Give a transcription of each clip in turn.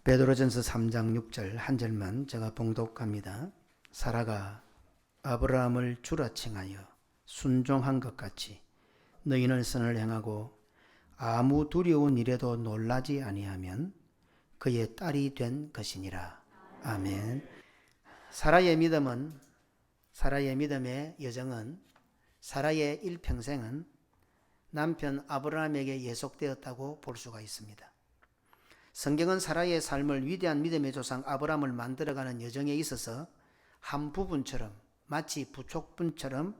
베드로전서 3장 6절 한 절만 제가 봉독합니다. 사라가 아브라함을 주라 칭하여 순종한 것 같이 너희는 선을 행하고 아무 두려운 일에도 놀라지 아니하면 그의 딸이 된 것이니라. 아멘. 사라의 믿음의 여정은, 사라의 일평생은 남편 아브라함에게 예속되었다고 볼 수가 있습니다. 성경은 사라의 삶을 위대한 믿음의 조상 아브라함을 만들어가는 여정에 있어서 한 부분처럼, 마치 부촉분처럼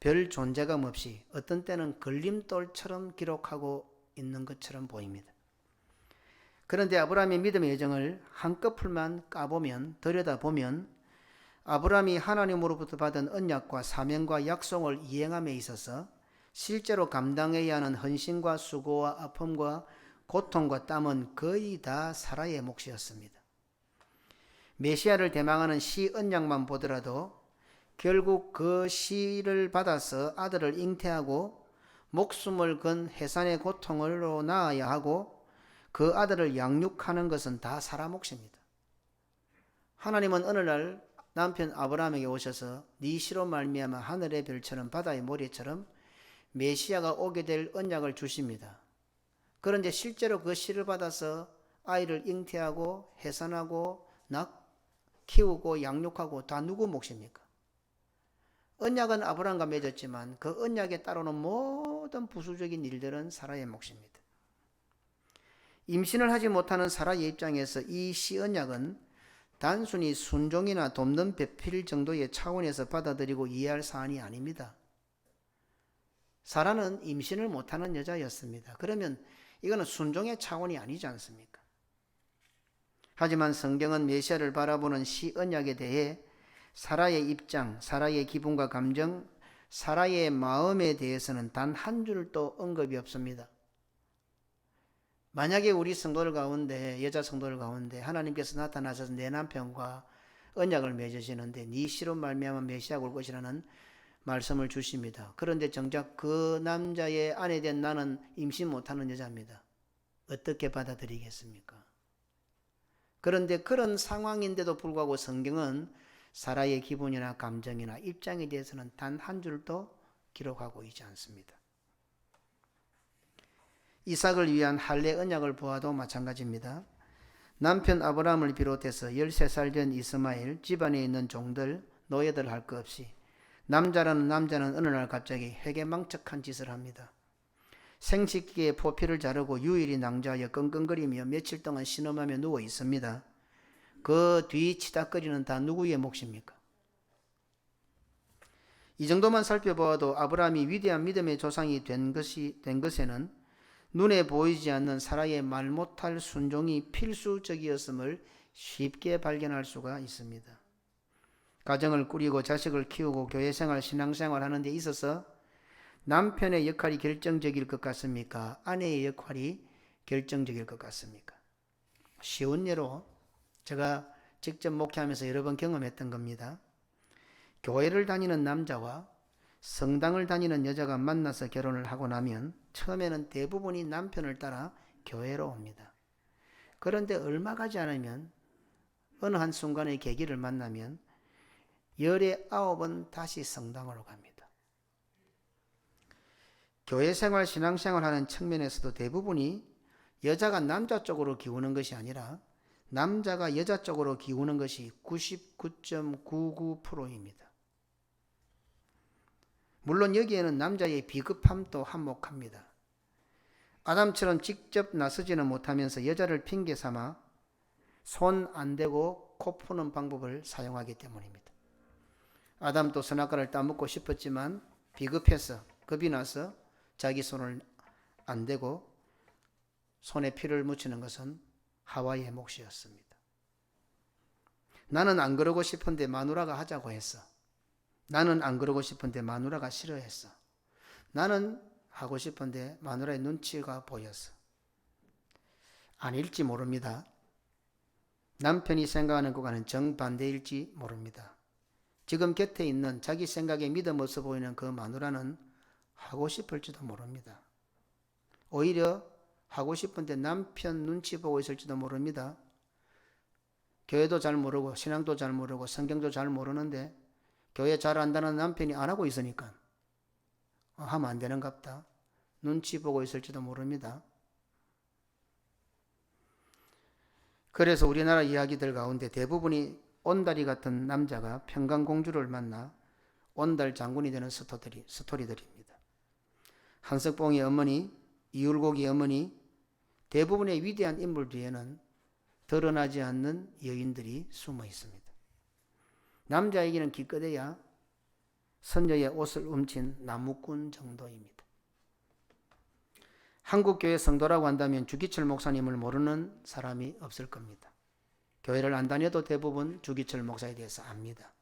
별 존재감 없이 어떤 때는 걸림돌처럼 기록하고 있는 것처럼 보입니다. 그런데 아브라함의 믿음의 여정을 한꺼풀만 까보면, 들여다보면 아브라함이 하나님으로부터 받은 언약과 사명과 약속을 이행함에 있어서 실제로 감당해야 하는 헌신과 수고와 아픔과 고통과 땀은 거의 다 사라의 몫이었습니다. 메시아를 대망하는 시 언약만 보더라도 결국 그 시를 받아서 아들을 잉태하고 목숨을 건 해산의 고통으로 낳아야 하고 그 아들을 양육하는 것은 다 사라 몫입니다. 하나님은 어느 날 남편 아브라함에게 오셔서 네 씨로 말미암아 하늘의 별처럼 바다의 모래처럼 메시아가 오게 될 언약을 주십니다. 그런데 실제로 그 씨를 받아서 아이를 잉태하고 해산하고 키우고 양육하고 다 누구 몫입니까? 언약은 아브라함과 맺었지만 그 언약에 따르는 모든 부수적인 일들은 사라의 몫입니다. 임신을 하지 못하는 사라의 입장에서 이 시 언약은 단순히 순종이나 돕는 배필 정도의 차원에서 받아들이고 이해할 사안이 아닙니다. 사라는 임신을 못하는 여자였습니다. 그러면 이거는 순종의 차원이 아니지 않습니까? 하지만 성경은 메시아를 바라보는 시 언약에 대해 사라의 입장, 사라의 기분과 감정, 사라의 마음에 대해서는 단 한 줄도 언급이 없습니다. 만약에 우리 성도들 가운데, 여자 성도들 가운데 하나님께서 나타나셔서 내 남편과 언약을 맺으시는데 네 씨로 말미암아 메시아가 올 것이라는 말씀을 주십니다. 그런데 정작 그 남자의 아내 된 나는 임신 못하는 여자입니다. 어떻게 받아들이겠습니까? 그런데 그런 상황인데도 불구하고 성경은 사라의 기분이나 감정이나 입장에 대해서는 단 한 줄도 기록하고 있지 않습니다. 이삭을 위한 할례 언약을 보아도 마찬가지입니다. 남편 아브라함을 비롯해서 13살 된 이스마엘, 집안에 있는 종들, 노예들 할 것 없이 남자라는 남자는 어느 날 갑자기 회개망측한 짓을 합니다. 생식기에 포피를 자르고 유일이 낭자하여 끙끙거리며 며칠 동안 신음하며 누워 있습니다. 그 뒤 치닥거리는 다 누구의 몫입니까? 이 정도만 살펴보아도 아브라함이 위대한 믿음의 조상이 된 것에는 눈에 보이지 않는 사라의 말 못할 순종이 필수적이었음을 쉽게 발견할 수가 있습니다. 가정을 꾸리고 자식을 키우고 교회생활, 신앙생활 하는 데 있어서 남편의 역할이 결정적일 것 같습니까? 아내의 역할이 결정적일 것 같습니까? 쉬운 예로 제가 직접 목회하면서 여러 번 경험했던 겁니다. 교회를 다니는 남자와 성당을 다니는 여자가 만나서 결혼을 하고 나면 처음에는 대부분이 남편을 따라 교회로 옵니다. 그런데 얼마 가지 않으면 어느 한 순간의 계기를 만나면 19은 다시 성당으로 갑니다. 교회 생활, 신앙생활 하는 측면에서도 대부분이 여자가 남자 쪽으로 기우는 것이 아니라 남자가 여자 쪽으로 기우는 것이 99.99%입니다. 물론 여기에는 남자의 비겁함도 한몫합니다. 아담처럼 직접 나서지는 못하면서 여자를 핑계 삼아 손 안 대고 코 푸는 방법을 사용하기 때문입니다. 아담도 선악과를 따먹고 싶었지만 비급해서, 겁이 나서 자기 손을 안 대고 손에 피를 묻히는 것은 하와의 몫이었습니다. 나는 안 그러고 싶은데 마누라가 하자고 했어. 나는 안 그러고 싶은데 마누라가 싫어했어. 나는 하고 싶은데 마누라의 눈치가 보였어. 아닐지 모릅니다. 남편이 생각하는 것과는 정반대일지 모릅니다. 지금 곁에 있는 자기 생각에 믿음 없어 보이는 그 마누라는 하고 싶을지도 모릅니다. 오히려 하고 싶은데 남편 눈치 보고 있을지도 모릅니다. 교회도 잘 모르고 신앙도 잘 모르고 성경도 잘 모르는데 교회 잘 안다는 남편이 안 하고 있으니까 하면 안 되는갑다. 눈치 보고 있을지도 모릅니다. 그래서 우리나라 이야기들 가운데 대부분이 온달이 같은 남자가 평강공주를 만나 온달 장군이 되는 스토리들입니다. 한석봉의 어머니, 이울곡의 어머니, 대부분의 위대한 인물 뒤에는 드러나지 않는 여인들이 숨어 있습니다. 남자에게는 기껏해야 선녀의 옷을 훔친 나무꾼 정도입니다. 한국교회 성도라고 한다면 주기철 목사님을 모르는 사람이 없을 겁니다. 교회를 안 다녀도 대부분 주기철 목사에 대해서 압니다.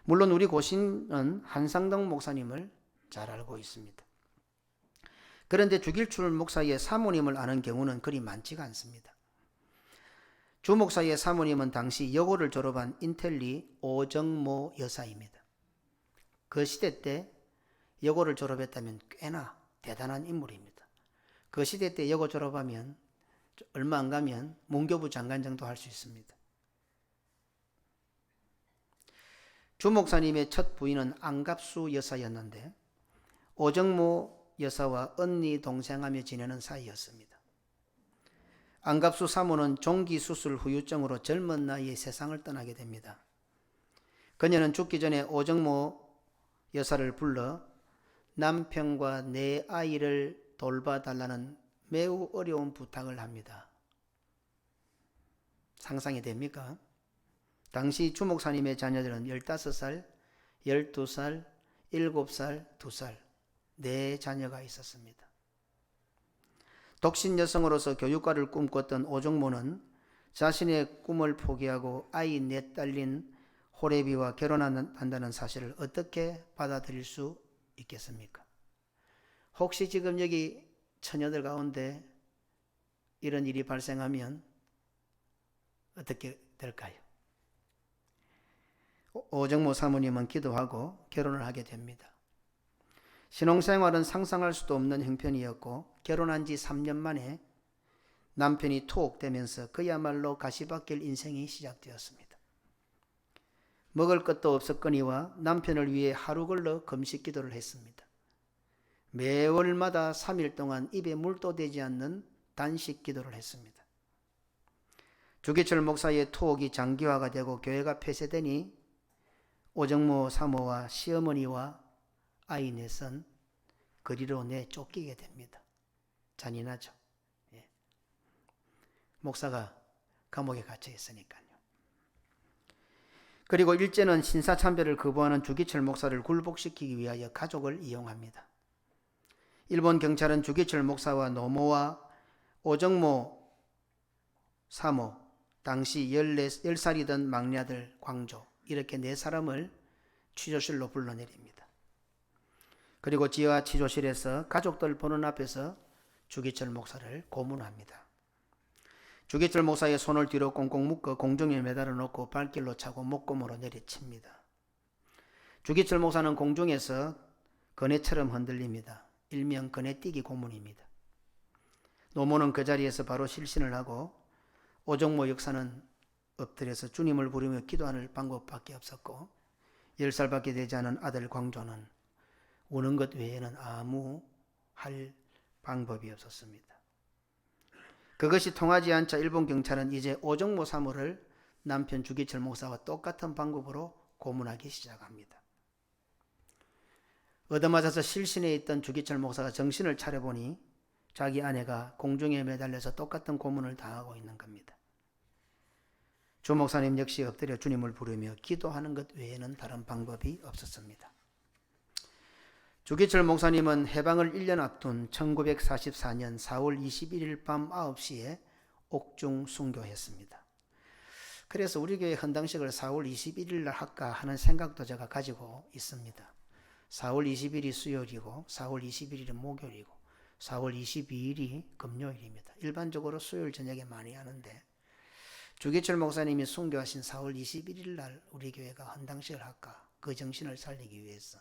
물론 우리 고신은 한상덕 목사님을 잘 알고 있습니다. 그런데 주기철 목사의 사모님을 아는 경우는 그리 많지가 않습니다. 주 목사의 사모님은 당시 여고를 졸업한 인텔리 오정모 여사입니다. 그 시대 때 여고를 졸업했다면 꽤나 대단한 인물입니다. 그 시대 때 여고 졸업하면 얼마 안 가면 문교부 장관 정도 할 수 있습니다. 주 목사님의 첫 부인은 안갑수 여사였는데 오정모 여사와 언니 동생하며 지내는 사이였습니다. 안갑수 사모는 종기수술 후유증으로 젊은 나이에 세상을 떠나게 됩니다. 그녀는 죽기 전에 오정모 여사를 불러 남편과 내 아이를 돌봐달라는 매우 어려운 부탁을 합니다. 상상이 됩니까? 당시 주목사님의 자녀들은 15살, 12살, 7살, 2살, 4자녀가 있었습니다. 독신 여성으로서 교육가를 꿈꿨던 오정모는 자신의 꿈을 포기하고 아이 4 딸린 호레비와 결혼한다는 사실을 어떻게 받아들일 수 있겠습니까? 혹시 지금 여기 처녀들 가운데 이런 일이 발생하면 어떻게 될까요? 오정모 사모님은 기도하고 결혼을 하게 됩니다. 신혼생활은 상상할 수도 없는 형편이었고 결혼한 지 3년 만에 남편이 투옥되면서 그야말로 가시밭길 인생이 시작되었습니다. 먹을 것도 없었거니와 남편을 위해 하루 걸러 금식 기도를 했습니다. 매월마다 3일 동안 입에 물도 되지 않는 단식 기도를 했습니다. 주기철 목사의 투옥이 장기화가 되고 교회가 폐쇄되니 오정모 사모와 시어머니와 아이 넷은 거리로 내쫓기게 됩니다. 잔인하죠. 예. 목사가 감옥에 갇혀 있으니까요. 그리고 일제는 신사참배를 거부하는 주기철 목사를 굴복시키기 위하여 가족을 이용합니다. 일본 경찰은 주기철 목사와 노모와 오정모 사모, 당시 10살이던 막내 아들 광조, 이렇게 4사람을 취조실로 불러내립니다. 그리고 지하 취조실에서 가족들 보는 앞에서 주기철 목사를 고문합니다. 주기철 목사의 손을 뒤로 꽁꽁 묶어 공중에 매달아 놓고 발길로 차고 목검으로 내리칩니다. 주기철 목사는 공중에서 거네처럼 흔들립니다. 일명 거네뛰기 고문입니다. 노모는 그 자리에서 바로 실신을 하고 오정모 역사는 엎드려서 주님을 부르며 기도하는 방법밖에 없었고 10살밖에 되지 않은 아들 광조는 우는 것 외에는 아무 할 방법이 없었습니다. 그것이 통하지 않자 일본 경찰은 이제 오정모 사모를 남편 주기철 목사와 똑같은 방법으로 고문하기 시작합니다. 얻어맞아서 실신에 있던 주기철 목사가 정신을 차려보니 자기 아내가 공중에 매달려서 똑같은 고문을 당하고 있는 겁니다. 주 목사님 역시 엎드려 주님을 부르며 기도하는 것 외에는 다른 방법이 없었습니다. 주기철 목사님은 해방을 1년 앞둔 1944년 4월 21일 밤 9시에 옥중 순교했습니다. 그래서 우리 교회 헌당식을 4월 21일 날 할까 하는 생각도 제가 가지고 있습니다. 4월 20일이 수요일이고 4월 21일은 목요일이고 4월 22일이 금요일입니다. 일반적으로 수요일 저녁에 많이 하는데 주기철 목사님이 순교하신 4월 21일 날 우리 교회가 헌당식을 할까, 그 정신을 살리기 위해서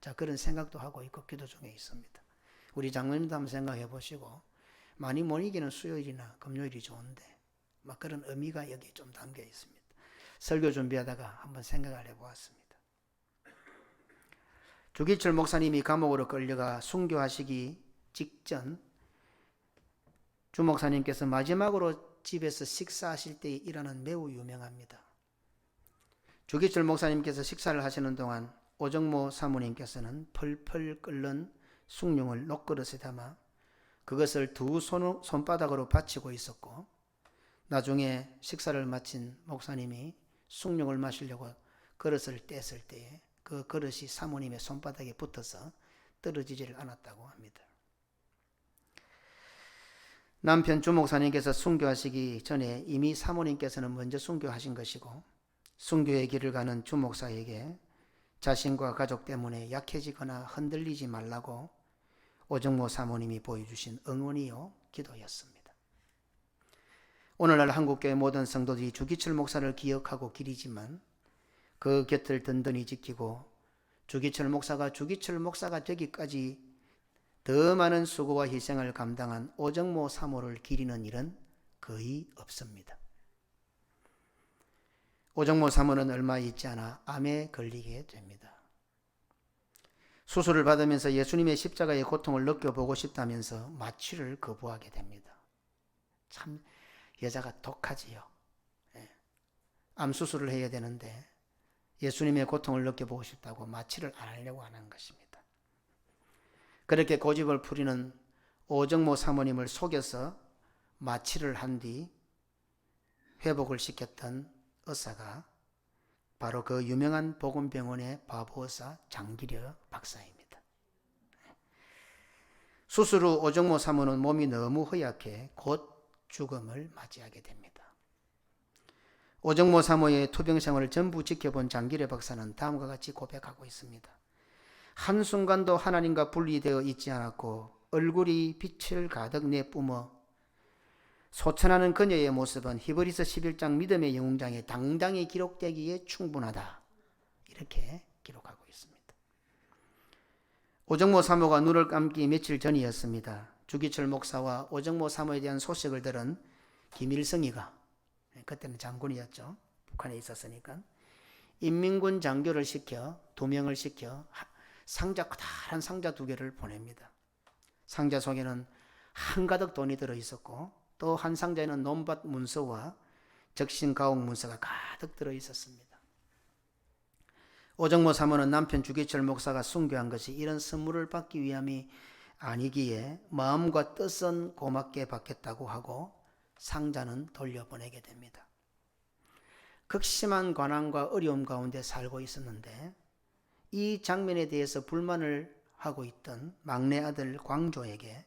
자, 그런 생각도 하고 있고 기도 중에 있습니다. 우리 장로님도 한번 생각해 보시고 많이 못 이기는 수요일이나 금요일이 좋은데 막 그런 의미가 여기 좀 담겨 있습니다. 설교 준비하다가 한번 생각을 해보았습니다. 주기철 목사님이 감옥으로 끌려가 순교하시기 직전 주 목사님께서 마지막으로 집에서 식사하실 때 일화는 매우 유명합니다. 주기철 목사님께서 식사를 하시는 동안 오정모 사모님께서는 펄펄 끓는 숭늉을 녹그릇에 담아 그것을 두 손바닥으로 받치고 있었고, 나중에 식사를 마친 목사님이 숭늉을 마시려고 그릇을 뗐을 때에 그 그릇이 사모님의 손바닥에 붙어서 떨어지지를 않았다고 합니다. 남편 주 목사님께서 순교하시기 전에 이미 사모님께서는 먼저 순교하신 것이고, 순교의 길을 가는 주 목사에게 자신과 가족 때문에 약해지거나 흔들리지 말라고 오정모 사모님이 보여주신 응원이요 기도였습니다. 오늘날 한국교회 모든 성도들이 주기철 목사를 기억하고 기리지만 그 곁을 든든히 지키고 주기철 목사가 되기까지 더 많은 수고와 희생을 감당한 오정모 사모를 기리는 일은 거의 없습니다. 오정모 사모는 얼마 있지 않아 암에 걸리게 됩니다. 수술을 받으면서 예수님의 십자가의 고통을 느껴보고 싶다면서 마취를 거부하게 됩니다. 참 여자가 독하지요. 암 수술을 해야 되는데 예수님의 고통을 느껴보고 싶다고 마취를 안 하려고 하는 것입니다. 그렇게 고집을 부리는 오정모 사모님을 속여서 마취를 한 뒤 회복을 시켰던 의사가 바로 그 유명한 복음병원의 바보의사 장기려 박사입니다. 수술 후 오정모 사모는 몸이 너무 허약해 곧 죽음을 맞이하게 됩니다. 오정모 사모의 투병 생활을 전부 지켜본 장기려 박사는 다음과 같이 고백하고 있습니다. 한순간도 하나님과 분리되어 있지 않았고 얼굴이 빛을 가득 내뿜어 소천하는 그녀의 모습은 히브리서 11장 믿음의 영웅장에 당당히 기록되기에 충분하다. 이렇게 기록하고 있습니다. 오정모 사모가 눈을 감기 며칠 전이었습니다. 주기철 목사와 오정모 사모에 대한 소식을 들은 김일성이가, 그때는 장군이었죠. 북한에 있었으니까 인민군 장교를 시켜 2명을 시켜 커다란 상자 2개를 보냅니다. 상자 속에는 한가득 돈이 들어있었고 또 한 상자에는 논밭 문서와 적신가옥 문서가 가득 들어있었습니다. 오정모 사모는 남편 주기철 목사가 순교한 것이 이런 선물을 받기 위함이 아니기에 마음과 뜻은 고맙게 받겠다고 하고 상자는 돌려보내게 됩니다. 극심한 고난과 어려움 가운데 살고 있었는데 이 장면에 대해서 불만을 하고 있던 막내 아들 광조에게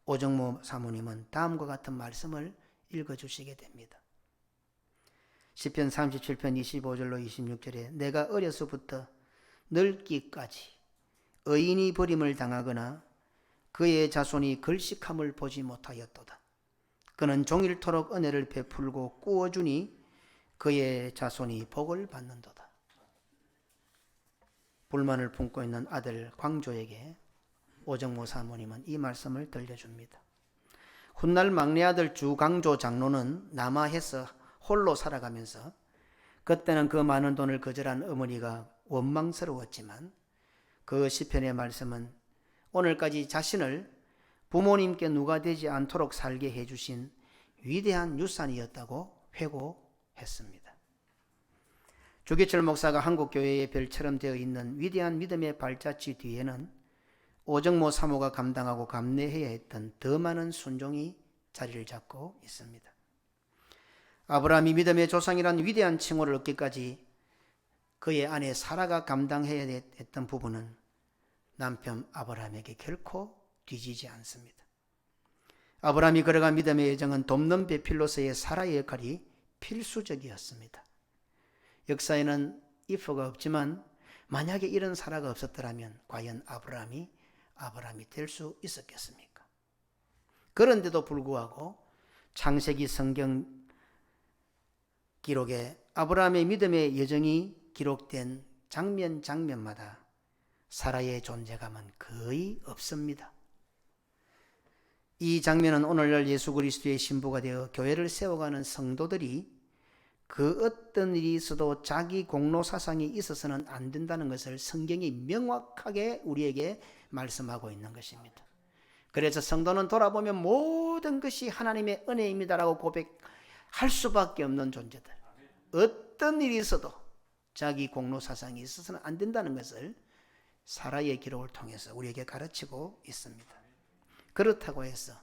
오정모 사모님은 다음과 같은 말씀을 읽어주시게 됩니다. 시편 37편 25절로 26절에 내가 어려서부터 늙기까지 의인이 버림을 당하거나 그의 자손이 걸식함을 보지 못하였도다. 그는 종일토록 은혜를 베풀고 꾸어주니 그의 자손이 복을 받는도다. 불만을 품고 있는 아들 광조에게 오정모 사모님은 이 말씀을 들려줍니다. 훗날 막내 아들 주광조 장로는 남하해서 홀로 살아가면서 그때는 그 많은 돈을 거절한 어머니가 원망스러웠지만 그 시편의 말씀은 오늘까지 자신을 부모님께 누가 되지 않도록 살게 해주신 위대한 유산이었다고 회고했습니다. 주기철 목사가 한국교회의 별처럼 되어 있는 위대한 믿음의 발자취 뒤에는 오정모 사모가 감당하고 감내해야 했던 더 많은 순종이 자리를 잡고 있습니다. 아브라함이 믿음의 조상이란 위대한 칭호를 얻기까지 그의 아내 사라가 감당해야 했던 부분은 남편 아브라함에게 결코 뒤지지 않습니다. 아브라함이 걸어간 믿음의 여정은 돕는 배필로서의 사라의 역할이 필수적이었습니다. 역사에는 if가 없지만 만약에 이런 사라가 없었더라면 과연 아브라함이 될 수 있었겠습니까? 그런데도 불구하고 창세기 성경 기록에 아브라함의 믿음의 여정이 기록된 장면마다 사라의 존재감은 거의 없습니다. 이 장면은 오늘날 예수 그리스도의 신부가 되어 교회를 세워가는 성도들이 그 어떤 일이 있어도 자기 공로 사상이 있어서는 안 된다는 것을 성경이 명확하게 우리에게 말씀하고 있는 것입니다. 그래서 성도는 돌아보면 모든 것이 하나님의 은혜입니다라고 고백할 수밖에 없는 존재들. 어떤 일이 있어도 자기 공로 사상이 있어서는 안 된다는 것을 사라의 기록을 통해서 우리에게 가르치고 있습니다. 그렇다고 해서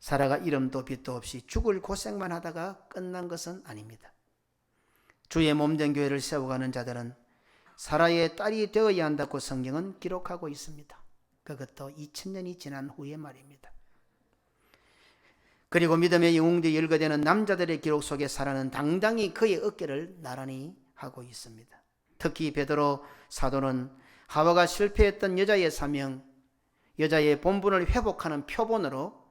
사라가 이름도 빛도 없이 죽을 고생만 하다가 끝난 것은 아닙니다. 주의 몸된 교회를 세워가는 자들은 사라의 딸이 되어야 한다고 성경은 기록하고 있습니다. 그것도 2000년이 지난 후의 말입니다. 그리고 믿음의 영웅들이 열거되는 남자들의 기록 속에 사라는 당당히 그의 어깨를 나란히 하고 있습니다. 특히 베드로 사도는 하와가 실패했던 여자의 사명, 여자의 본분을 회복하는 표본으로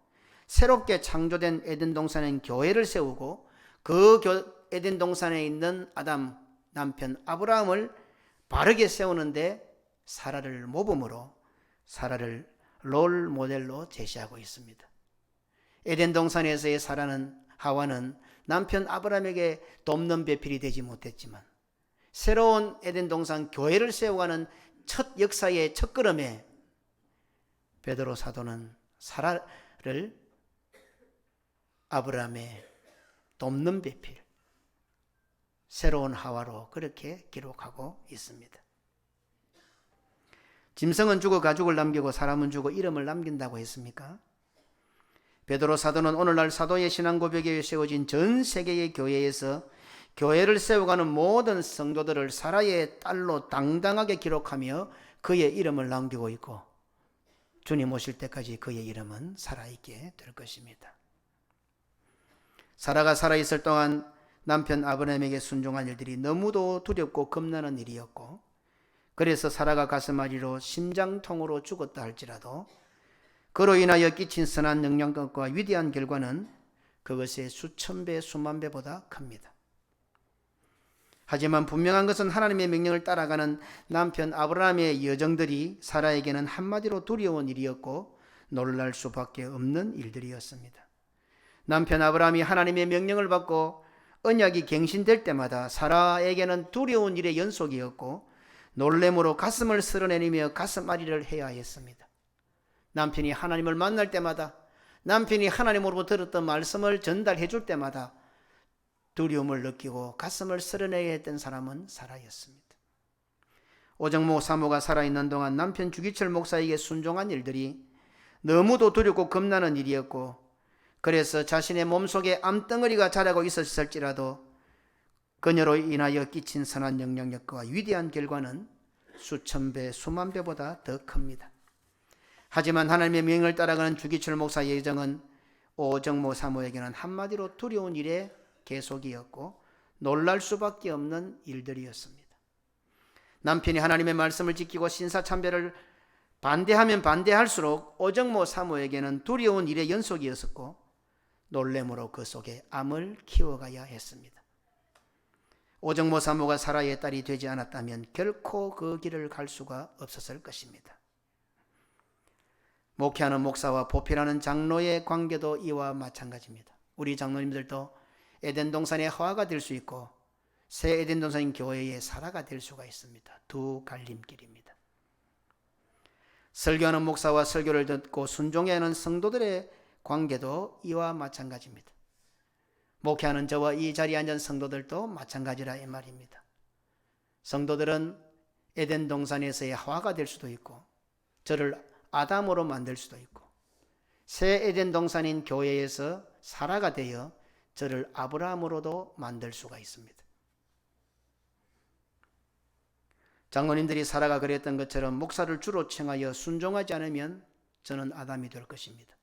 새롭게 창조된 에덴 동산엔 교회를 세우고 그 에덴 동산에 있는 아담 남편 아브라함을 바르게 세우는데 사라를 모범으로, 사라를 롤 모델로 제시하고 있습니다. 에덴 동산에서의 하와는 남편 아브라함에게 돕는 배필이 되지 못했지만 새로운 에덴 동산 교회를 세워가는 첫 역사의 첫걸음에 베드로 사도는 사라를 아브라함의 돕는 배필, 새로운 하와로 그렇게 기록하고 있습니다. 짐승은 죽어 가죽을 남기고 사람은 죽어 이름을 남긴다고 했습니까? 베드로 사도는 오늘날 사도의 신앙 고백에 세워진 전 세계의 교회에서 교회를 세워가는 모든 성도들을 사라의 딸로 당당하게 기록하며 그의 이름을 남기고 있고 주님 오실 때까지 그의 이름은 살아있게 될 것입니다. 사라가 살아있을 동안 남편 아브라함에게 순종한 일들이 너무도 두렵고 겁나는 일이었고 그래서 사라가 가슴앓이로 심장통으로 죽었다 할지라도 그로 인하여 끼친 선한 영향력과 위대한 결과는 그것의 수천 배 수만 배보다 큽니다. 하지만 분명한 것은 하나님의 명령을 따라가는 남편 아브라함의 여정들이 사라에게는 한마디로 두려운 일이었고 놀랄 수밖에 없는 일들이었습니다. 남편 아브라함이 하나님의 명령을 받고 언약이 갱신될 때마다 사라에게는 두려운 일의 연속이었고 놀램으로 가슴을 쓸어내리며 가슴앓이를 해야 했습니다. 남편이 하나님을 만날 때마다, 남편이 하나님으로부터 들었던 말씀을 전달해 줄 때마다 두려움을 느끼고 가슴을 쓸어내야 했던 사람은 사라였습니다. 오정모 사모가 살아있는 동안 남편 주기철 목사에게 순종한 일들이 너무도 두렵고 겁나는 일이었고 그래서 자신의 몸속에 암덩어리가 자라고 있었을지라도 그녀로 인하여 끼친 선한 영향력과 위대한 결과는 수천 배 수만 배보다 더 큽니다. 하지만 하나님의 명령을 따라가는 주기철 목사의 예정은 오정모 사모에게는 한마디로 두려운 일의 계속이었고 놀랄 수밖에 없는 일들이었습니다. 남편이 하나님의 말씀을 지키고 신사참배를 반대하면 반대할수록 오정모 사모에게는 두려운 일의 연속이었었고 놀램으로 그 속에 암을 키워가야 했습니다. 오정모 사모가 사라의 딸이 되지 않았다면 결코 그 길을 갈 수가 없었을 것입니다. 목회하는 목사와 보필하는 장로의 관계도 이와 마찬가지입니다. 우리 장로님들도 에덴 동산의 하와가 될 수 있고 새 에덴 동산인 교회의 사라가 될 수가 있습니다. 두 갈림길입니다. 설교하는 목사와 설교를 듣고 순종해야 하는 성도들의 관계도 이와 마찬가지입니다. 목회하는 저와 이 자리에 앉은 성도들도 마찬가지라 이 말입니다. 성도들은 에덴 동산에서의 하와가 될 수도 있고 저를 아담으로 만들 수도 있고 새 에덴 동산인 교회에서 사라가 되어 저를 아브라함으로도 만들 수가 있습니다. 장로님들이 사라가 그랬던 것처럼 목사를 주로 청하여 순종하지 않으면 저는 아담이 될 것입니다.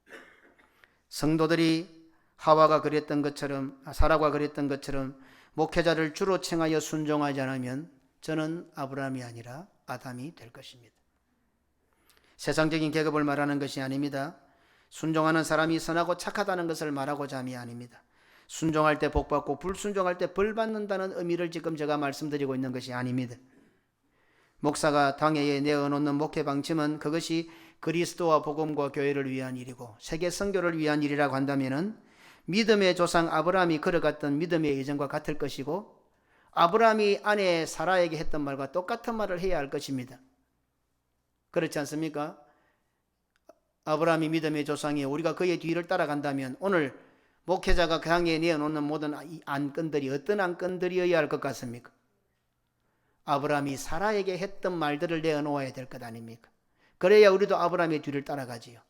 성도들이 하와가 그랬던 것처럼, 사라가 그랬던 것처럼 목회자를 주로 청하여 순종하지 않으면 저는 아브라함이 아니라 아담이 될 것입니다. 세상적인 계급을 말하는 것이 아닙니다. 순종하는 사람이 선하고 착하다는 것을 말하고자 함이 아닙니다. 순종할 때 복받고 불순종할 때 벌받는다는 의미를 지금 제가 말씀드리고 있는 것이 아닙니다. 목사가 당회에 내어놓는 목회 방침은 그것이 그리스도와 복음과 교회를 위한 일이고 세계 선교를 위한 일이라고 한다면은 믿음의 조상 아브라함이 걸어갔던 믿음의 예정과 같을 것이고 아브라함이 아내 사라에게 했던 말과 똑같은 말을 해야 할 것입니다. 그렇지 않습니까? 아브라함이 믿음의 조상이에요. 우리가 그의 뒤를 따라간다면 오늘 목회자가 강의에 내어놓는 모든 안건들이 어떤 안건들이어야 할 것 같습니까? 아브라함이 사라에게 했던 말들을 내어놓아야 될 것 아닙니까? 그래야 우리도 아브라함의 뒤를 따라가지요.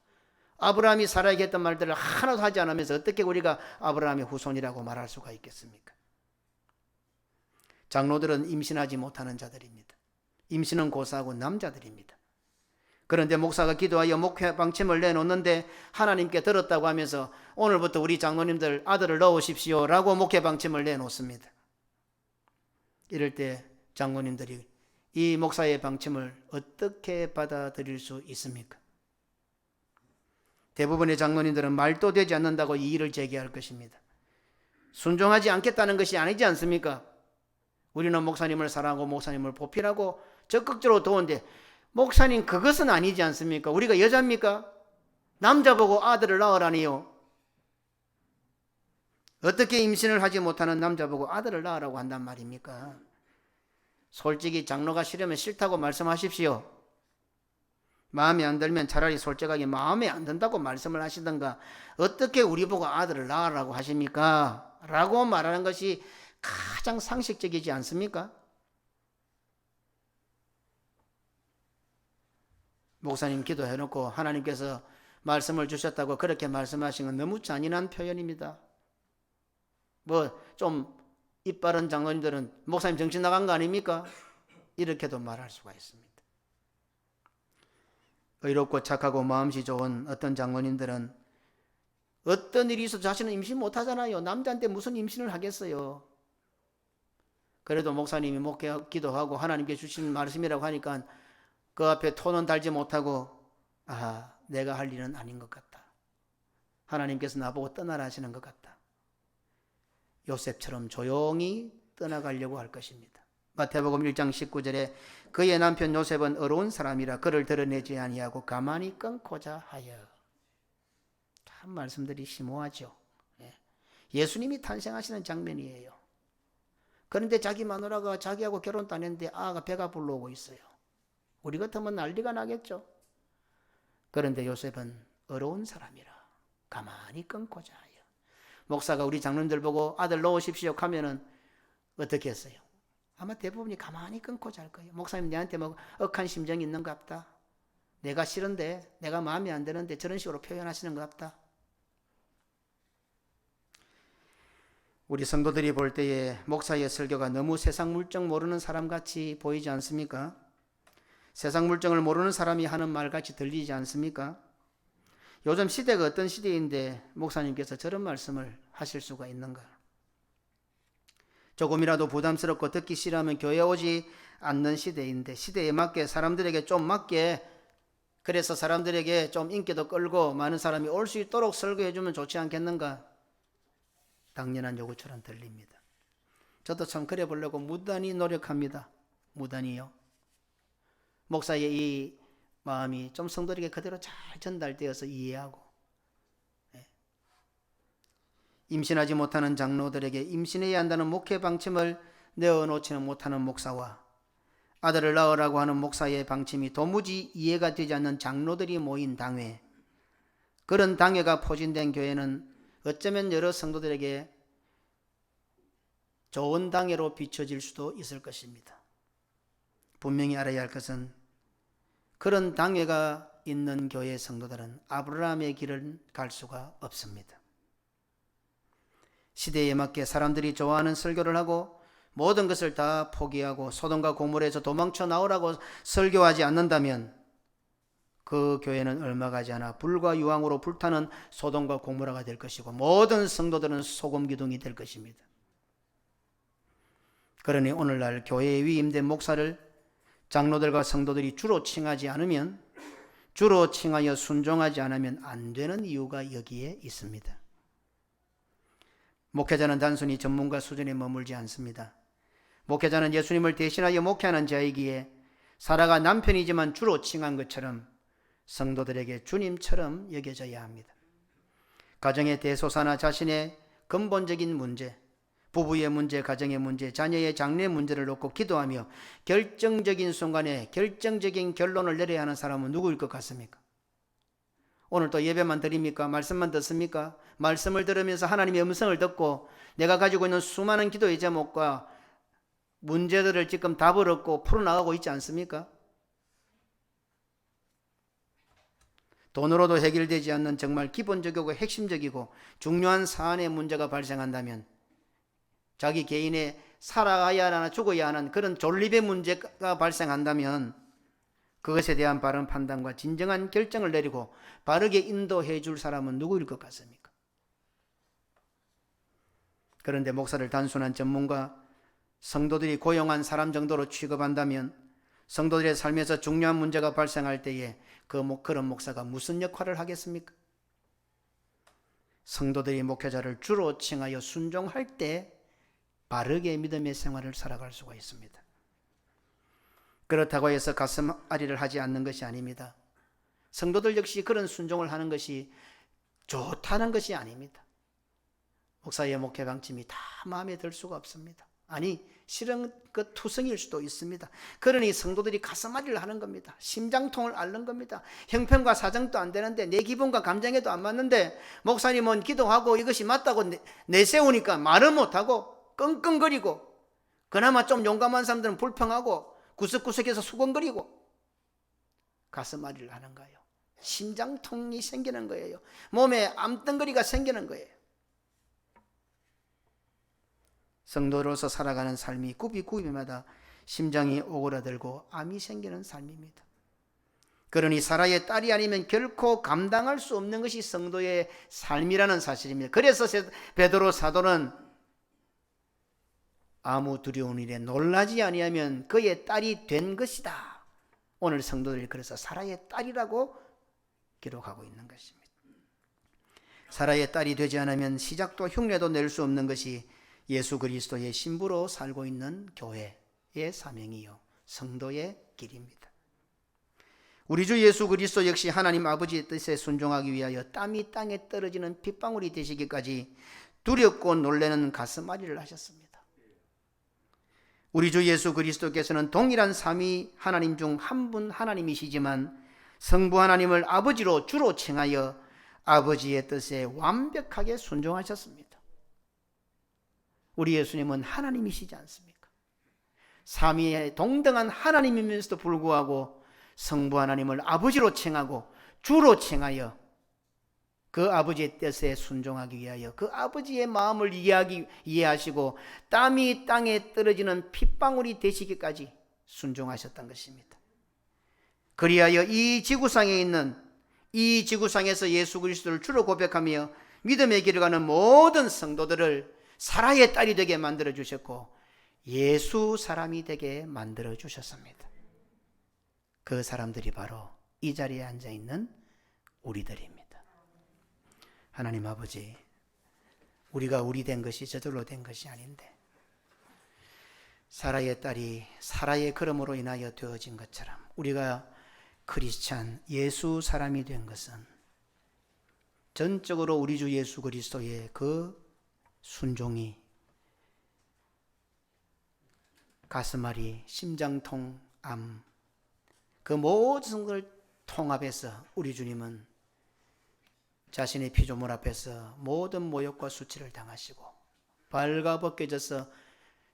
아브라함이 사라에게 했던 말들을 하나도 하지 않으면서 어떻게 우리가 아브라함의 후손이라고 말할 수가 있겠습니까? 장로들은 임신하지 못하는 자들입니다. 임신은 고사하고 남자들입니다. 그런데 목사가 기도하여 목회 방침을 내놓는데 하나님께 들었다고 하면서 오늘부터 우리 장로님들 아들을 넣으십시오 라고 목회 방침을 내놓습니다. 이럴 때 장로님들이 이 목사의 방침을 어떻게 받아들일 수 있습니까? 대부분의 장로님들은 말도 되지 않는다고 이의를 제기할 것입니다. 순종하지 않겠다는 것이 아니지 않습니까? 우리는 목사님을 사랑하고 목사님을 보필하고 적극적으로 도우는데 목사님 그것은 아니지 않습니까? 우리가 여자입니까? 남자 보고 아들을 낳으라니요. 어떻게 임신을 하지 못하는 남자 보고 아들을 낳으라고 한단 말입니까? 솔직히 장로가 싫으면 싫다고 말씀하십시오. 마음에 안 들면 차라리 솔직하게 마음에 안 든다고 말씀을 하시던가 어떻게 우리 보고 아들을 낳으라고 하십니까? 라고 말하는 것이 가장 상식적이지 않습니까? 목사님 기도해놓고 하나님께서 말씀을 주셨다고 그렇게 말씀하신 건 너무 잔인한 표현입니다. 좀 이빠른 장로님들은 목사님 정신 나간 거 아닙니까? 이렇게도 말할 수가 있습니다. 의롭고 착하고 마음씨 좋은 어떤 장로님들은 어떤 일이 있어도 자신은 임신 못하잖아요. 남자한테 무슨 임신을 하겠어요. 그래도 목사님이 목회 기도하고 하나님께 주신 말씀이라고 하니까 그 앞에 토는 달지 못하고 내가 할 일은 아닌 것 같다. 하나님께서 나보고 떠나라 하시는 것 같다. 요셉처럼 조용히 떠나가려고 할 것입니다. 마태복음 1장 19절에 그의 남편 요셉은 어려운 사람이라 그를 드러내지 아니하고 가만히 끊고자 하여. 참 말씀들이 심오하죠. 예수님이 탄생하시는 장면이에요. 그런데 자기 마누라가 자기하고 결혼도 안 했는데 아가 배가 불러오고 있어요. 우리 같으면 난리가 나겠죠. 그런데 요셉은 어려운 사람이라 가만히 끊고자 하여. 목사가 우리 장로님들 보고 아들 넣으십시오 하면은 어떻게 했어요? 아마 대부분이 가만히 끊고자 할 거예요. 목사님 내한테 뭐 억한 심정이 있는 것 같다. 내가 싫은데 내가 마음에 안 드는데 저런 식으로 표현하시는 것 같다. 우리 성도들이 볼 때에 목사의 설교가 너무 세상 물정 모르는 사람같이 보이지 않습니까? 세상 물정을 모르는 사람이 하는 말같이 들리지 않습니까? 요즘 시대가 어떤 시대인데 목사님께서 저런 말씀을 하실 수가 있는가? 조금이라도 부담스럽고 듣기 싫으면 교회 오지 않는 시대인데 시대에 맞게 사람들에게 좀 맞게 그래서 사람들에게 좀 인기도 끌고 많은 사람이 올 수 있도록 설교해 주면 좋지 않겠는가? 당연한 요구처럼 들립니다. 저도 참 그래 보려고 무단히 노력합니다. 무단히요. 목사의 이 마음이 좀 성도에게 그대로 잘 전달되어서 이해하고 임신하지 못하는 장로들에게 임신해야 한다는 목회 방침을 내어놓지는 못하는 목사와 아들을 낳으라고 하는 목사의 방침이 도무지 이해가 되지 않는 장로들이 모인 당회, 그런 당회가 포진된 교회는 어쩌면 여러 성도들에게 좋은 당회로 비춰질 수도 있을 것입니다. 분명히 알아야 할 것은 그런 당회가 있는 교회 성도들은 아브라함의 길을 갈 수가 없습니다. 시대에 맞게 사람들이 좋아하는 설교를 하고 모든 것을 다 포기하고 소돔과 고모라에서 도망쳐 나오라고 설교하지 않는다면 그 교회는 얼마 가지 않아 불과 유황으로 불타는 소돔과 고모라가 될 것이고 모든 성도들은 소금 기둥이 될 것입니다. 그러니 오늘날 교회에 위임된 목사를 장로들과 성도들이 주로 칭하지 않으면, 주로 칭하여 순종하지 않으면 안 되는 이유가 여기에 있습니다. 목회자는 단순히 전문가 수준에 머물지 않습니다. 목회자는 예수님을 대신하여 목회하는 자이기에 사라가 남편이지만 주로 칭한 것처럼 성도들에게 주님처럼 여겨져야 합니다. 가정의 대소사나 자신의 근본적인 문제, 부부의 문제, 가정의 문제, 자녀의 장래 문제를 놓고 기도하며 결정적인 순간에 결정적인 결론을 내려야 하는 사람은 누구일 것 같습니까? 오늘 또 예배만 드립니까? 말씀만 듣습니까? 말씀을 들으면서 하나님의 음성을 듣고 내가 가지고 있는 수많은 기도의 제목과 문제들을 지금 답을 얻고 풀어나가고 있지 않습니까? 돈으로도 해결되지 않는 정말 기본적이고 핵심적이고 중요한 사안의 문제가 발생한다면, 자기 개인의 살아가야 하나 죽어야 하는 그런 존립의 문제가 발생한다면 그것에 대한 바른 판단과 진정한 결정을 내리고 바르게 인도해 줄 사람은 누구일 것 같습니까? 그런데 목사를 단순한 전문가, 성도들이 고용한 사람 정도로 취급한다면 성도들의 삶에서 중요한 문제가 발생할 때에 그런 목사가 무슨 역할을 하겠습니까? 성도들이 목회자를 주로 칭하여 순종할 때 바르게 믿음의 생활을 살아갈 수가 있습니다. 그렇다고 해서 가슴 아리를 하지 않는 것이 아닙니다. 성도들 역시 그런 순종을 하는 것이 좋다는 것이 아닙니다. 목사의 목회 방침이 다 마음에 들 수가 없습니다. 아니, 실은 그 투성일 수도 있습니다. 그러니 성도들이 가슴앓이를 하는 겁니다. 심장통을 앓는 겁니다. 형편과 사정도 안 되는데, 내 기분과 감정에도 안 맞는데 목사님은 기도하고 이것이 맞다고 내세우니까 말은 못하고 끙끙거리고, 그나마 좀 용감한 사람들은 불평하고 구석구석에서 수건거리고 가슴앓이를 하는 거예요. 심장통이 생기는 거예요. 몸에 암덩거리가 생기는 거예요. 성도로서 살아가는 삶이 구비마다 심장이 오그라들고 암이 생기는 삶입니다. 그러니 사라의 딸이 아니면 결코 감당할 수 없는 것이 성도의 삶이라는 사실입니다. 그래서 베드로 사도는 아무 두려운 일에 놀라지 아니하면 그의 딸이 된 것이다. 오늘 성도들이 그래서 사라의 딸이라고 기록하고 있는 것입니다. 사라의 딸이 되지 않으면 시작도 흉내도 낼 수 없는 것이 예수 그리스도의 신부로 살고 있는 교회의 사명이요, 성도의 길입니다. 우리 주 예수 그리스도 역시 하나님 아버지의 뜻에 순종하기 위하여 땀이 땅에 떨어지는 핏방울이 되시기까지 두렵고 놀라는 가슴앓이를 하셨습니다. 우리 주 예수 그리스도께서는 동일한 삼위 하나님 중 한 분 하나님이시지만 성부 하나님을 아버지로 주로 칭하여 아버지의 뜻에 완벽하게 순종하셨습니다. 우리 예수님은 하나님이시지 않습니까? 삼위에 동등한 하나님이면서도 불구하고 성부 하나님을 아버지로 칭하고 주로 칭하여 그 아버지의 뜻에 순종하기 위하여 그 아버지의 마음을 이해하시고 땀이 땅에 떨어지는 핏방울이 되시기까지 순종하셨던 것입니다. 그리하여 이 지구상에서 예수 그리스도를 주로 고백하며 믿음의 길을 가는 모든 성도들을 사라의 딸이 되게 만들어 주셨고 예수 사람이 되게 만들어 주셨습니다. 그 사람들이 바로 이 자리에 앉아 있는 우리들입니다. 하나님 아버지, 우리가 우리 된 것이 저절로 된 것이 아닌데 사라의 딸이 사라의 걸음으로 인하여 되어진 것처럼 우리가 크리스찬 예수 사람이 된 것은 전적으로 우리 주 예수 그리스도의 그 순종이 가슴앓이, 심장통, 암, 그 모든 걸 통합해서 우리 주님은 자신의 피조물 앞에서 모든 모욕과 수치를 당하시고 발가벗겨져서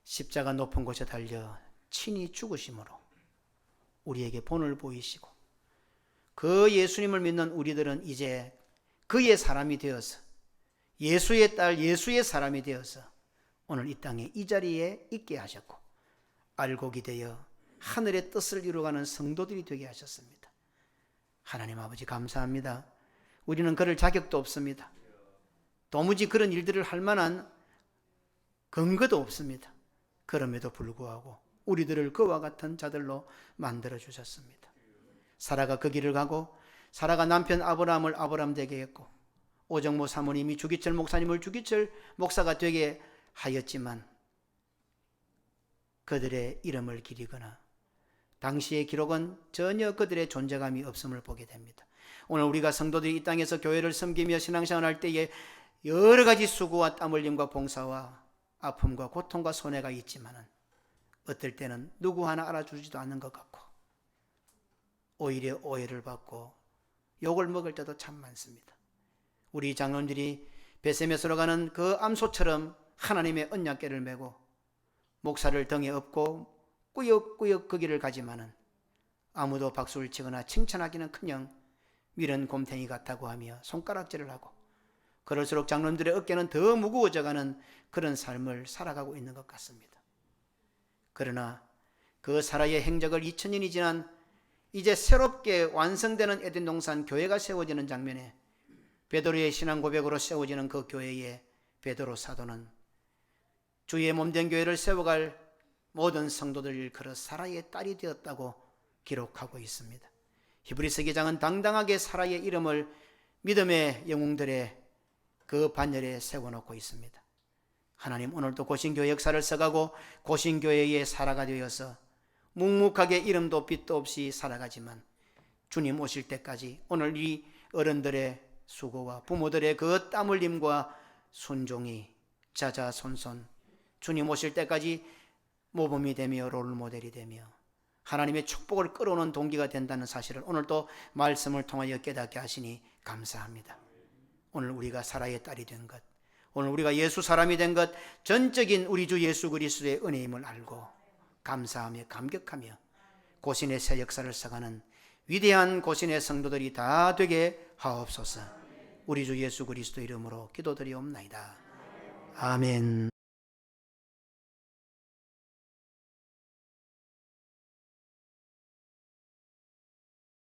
십자가 높은 곳에 달려 친히 죽으심으로 우리에게 본을 보이시고 그 예수님을 믿는 우리들은 이제 그의 사람이 되어서 예수의 딸, 예수의 사람이 되어서 오늘 이 땅에 이 자리에 있게 하셨고 알곡이 되어 하늘의 뜻을 이루어가는 성도들이 되게 하셨습니다. 하나님 아버지 감사합니다. 우리는 그럴 자격도 없습니다. 도무지 그런 일들을 할 만한 근거도 없습니다. 그럼에도 불구하고 우리들을 그와 같은 자들로 만들어 주셨습니다. 사라가 그 길을 가고 사라가 남편 아브라함을 아브라함 되게 했고 오정모 사모님이 주기철 목사님을 주기철 목사가 되게 하였지만 그들의 이름을 기리거나 당시의 기록은 전혀 그들의 존재감이 없음을 보게 됩니다. 오늘 우리가 성도들이 이 땅에서 교회를 섬기며 신앙생활할 때에 여러 가지 수고와 땀 흘림과 봉사와 아픔과 고통과 손해가 있지만은 어떨 때는 누구 하나 알아주지도 않는 것 같고 오히려 오해를 받고 욕을 먹을 때도 참 많습니다. 우리 장로님들이 베세메스로 가는 그 암소처럼 하나님의 언약궤를 메고 목사를 등에 업고 꾸역꾸역 그 길을 가지만은 아무도 박수를 치거나 칭찬하기는커녕 밀은 곰탱이 같다고 하며 손가락질을 하고 그럴수록 장로님들의 어깨는 더 무거워져가는 그런 삶을 살아가고 있는 것 같습니다. 그러나 그 사라의 행적을 2000년이 지난 이제 새롭게 완성되는 에덴 동산 교회가 세워지는 장면에 베드로의 신앙 고백으로 세워지는 그 교회에 베드로 사도는 주의 몸된 교회를 세워갈 모든 성도들 일컬어 사라의 딸이 되었다고 기록하고 있습니다. 히브리서 기장은 당당하게 사라의 이름을 믿음의 영웅들의 그 반열에 세워놓고 있습니다. 하나님 오늘도 고신교회 역사를 써가고 고신교회의 사라가 되어서 묵묵하게 이름도 빛도 없이 살아가지만 주님 오실 때까지 오늘 이 어른들의 수고와 부모들의 그 땀 흘림과 순종이 자자손손 주님 오실 때까지 모범이 되며 롤모델이 되며 하나님의 축복을 끌어오는 동기가 된다는 사실을 오늘도 말씀을 통하여 깨닫게 하시니 감사합니다. 오늘 우리가 사라의 딸이 된 것, 오늘 우리가 예수 사람이 된 것, 전적인 우리 주 예수 그리스도의 은혜임을 알고 감사하며 감격하며 고신의 새 역사를 써가는 위대한 고신의 성도들이 다 되게 하옵소서. 우리 주 예수 그리스도 이름으로 기도드리옵나이다. 아멘.